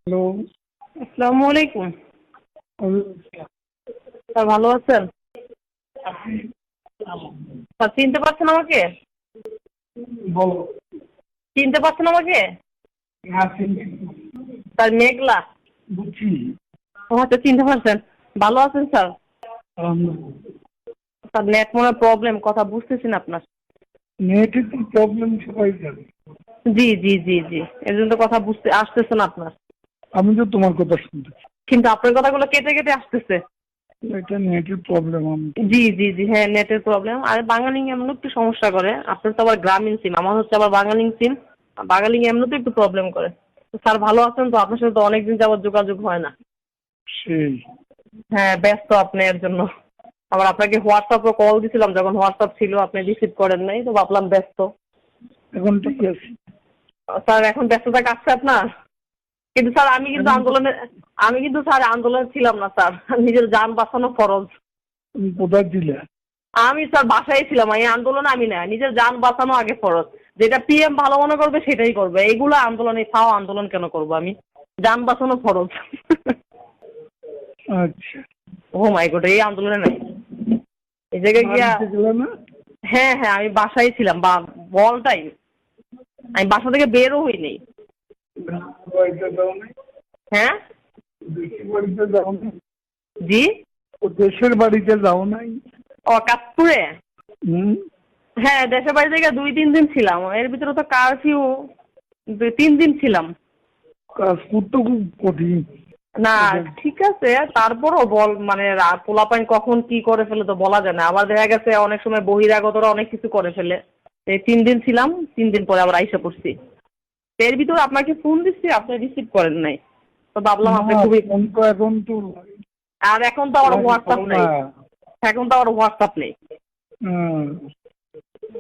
Hello. আসসালামু আলাইকুম। Sir ভালো আছেন? স্যার চিনতে পারছেন আমাকে? বলো। চিনতে পারছেন আমাকে? হ্যাঁ, চিনছি। স্যার মেঘলা। বুঝছি। ও আচ্ছা, চিনতে পারছেন। ভালো আছেন স্যার? আলহামদুলিল্লাহ। স্যার নেট মনে প্রবলেম, কথা বুঝতেছি না আপনার। নেটের তো প্রবলেম সবাই জানে। জি জি জি জি, এর জন্য তো কথা বুঝতে আসতেছে না আপনার। আমি তো তোমার কথা শুনতেছি। কিন্তু আপনার কথাগুলো কেটে কেটে আসতেছে। এটা নেটের প্রবলেম। আমি জি জি জি, হ্যাঁ নেটের প্রবলেম। আর বাঙালি এমন একটু সমস্যা করে। আপনার তো আবার গ্রামীণ সিম, আমার হচ্ছে আবার বাঙালি সিম। বাঙালি এমনিতে একটু প্রবলেম করে। তো স্যার ভালো আছেন তো? আপনার সাথে তো অনেকদিন যাবত যোগাযোগ হয় না। সেই হ্যাঁ ব্যস্ত আপনি এর জন্য। আবার আপনাকে হোয়াটসঅ্যাপে কল দিছিলাম, যখন হোয়াটসঅ্যাপ ছিল আপনি রিসিভ করেন নাই, তো ভাবলাম ব্যস্ত। এখন ঠিক আছে। স্যার এখন ব্যস্ততা কাটছে আপনার? কিন্তু স্যার এখন তো আমি কিন্তু স্যার আন্দোলনে ছিলাম না স্যার। নিজের যান বাঁচানো ফরজ। তুমি কোথায় দিলে? আমি স্যার বাসায় ছিলাম, এই আন্দোলনে আমি না, নিজের যান বাঁচানো আগে ফরজ। যেটা পিএম ভালো মনে করবে সেটাই করবে, এইগুলো আন্দোলনে ফাও আন্দোলন কেন করবো আমি? যান বাঁচানো ফরজ। আচ্ছা, ও মাই গড, এই আন্দোলনে নাই। এই জায়গায় গিয়া বাড়িতে গেলে না? হ্যাঁ হ্যাঁ, আমি বাসায় ছিলাম বা বল টাইম। আমি বাসা থেকে বেরও হইনি। বাড়িতে যাও নাই? হ্যাঁ। দেশের বাড়িতে যাও নাই? জি। ও দেশের বাড়িতে যাও নাই? ও কাশপুরে। হুম। হ্যাঁ দেশের বাড়ি থেকে 2-3 দিন ছিলাম, এর ভিতরে তো কারফিউ। 3 দিন ছিলাম। কাজ করতে খুব কঠিন। না এটা ঠিক আছে, তারপরও বল মানে পোলাপাইন কখন কি করে ফেলে তো বলা যায় না। আবার দেখা গেছে অনেক সময় বহিরাগতরা অনেক কিছু করে ফেলে। এই 3 দিন ছিলাম, 3 দিন পরে আবার আইসা পড়ছি। এর ভিতরে আপনাকে ফোন দিচ্ছি, আপনি রিসিভ করেন নাই। তো ভাবলাম না, আপনি খুবই। ফোন তো এখন তো আর এখন তো আবার লাগে হোয়াটসঅ্যাপ করো না। নেই। এখন তো আবার হোয়াটসঅ্যাপ নেই।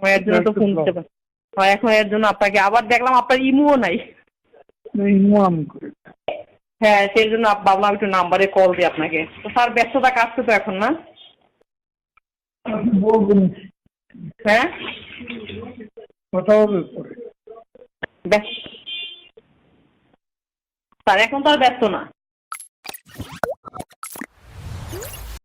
হ্যাঁ, এর জন্য তো একটা ফোন দিতে প্রবলেম। পারি। এখন এর জন্য আপনাকে আবার দেখলাম আপনার ইমুও নাই। ইনওয়ান করে। হ্যাঁ সেই জন্য ভাবলাম একটু নাম্বারে কল দিই আপনাকে। তো স্যার ব্যস্ততা কাটছে তো এখন না? আমি বলবো না। হ্যাঁ। কথা হবে পরে। স্যার এখন তো আর ব্যস্ত না।